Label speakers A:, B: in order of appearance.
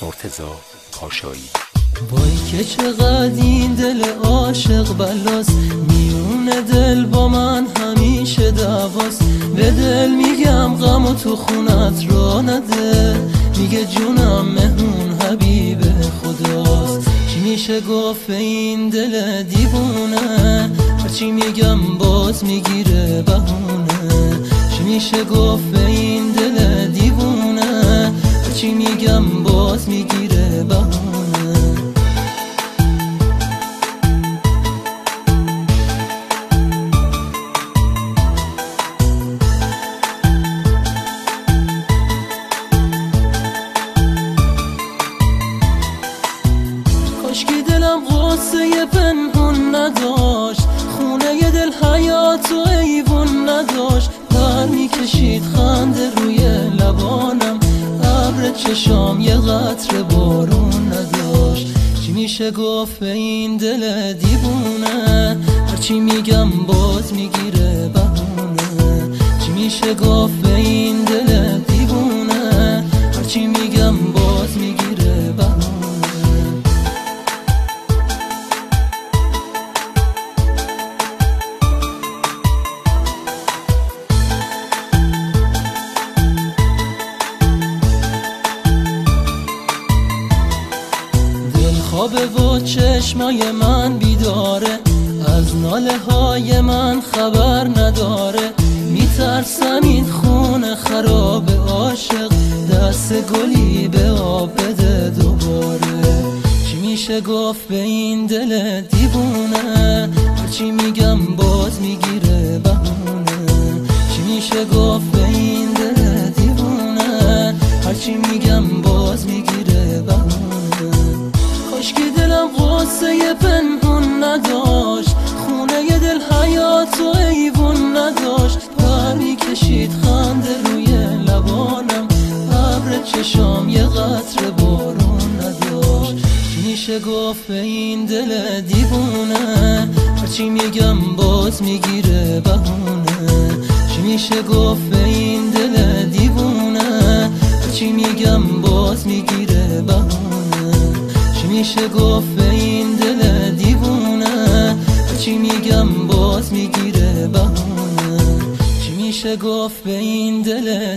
A: مرتضی کاشانی.
B: وای که چقدر این دل عاشق بلاست، میون دل با من همیشه دعواست. به دل میگم غم و تو خونت را نده، میگه جونم مهمون حبیب خداست. چی میشه گفت این دل دیوونه، هرچی میگم باز میگیره بهونه. چی میشه گفت این دل دیوونه، هرچی میگم باز میگیره بهونه. کاشکی دلم غصه پنهون نداشت، خونه دل حیات و ایوون نداشت. پر میکشید خنده روی لبانم، ابر چشام یه قطره بارون نداشت. چی میشه گفت به این دل دیوونه، هرچی میگم باز میگیره بهونه. چی میشه گفت به این دل دیوونه، هرچی میگم باز میگیره بهونه. خوابه و چشمای من بیداره، از ناله های من خبر نداره. میترسم این خونه خراب عاشق، دست گلی به آب بده دوباره. چی میشه گفت به این دل دیوونه، هرچی میگم باز میگیره بهونه. چی میشه گفت به این دل دیوونه، هرچی میگم باز میگیره بهونه. کاشکی دلم غصه پنهون نداشت، خونه دل حیات و ایوون نداشت. پر میکشید خنده روی لبانم، ابر چشام یه قطره بارون نداشت. چی میشه گفت به این دل دیوونه، هرچی میگم باز میگیره بهونه. چی میشه گفت به این دل دیوونه، هرچی میگم باز میگیره بهونه. چی میشه گفت به این دل دیوونه، هرچی میگم باز میگیره بهونه. چی میشه گفت به این دل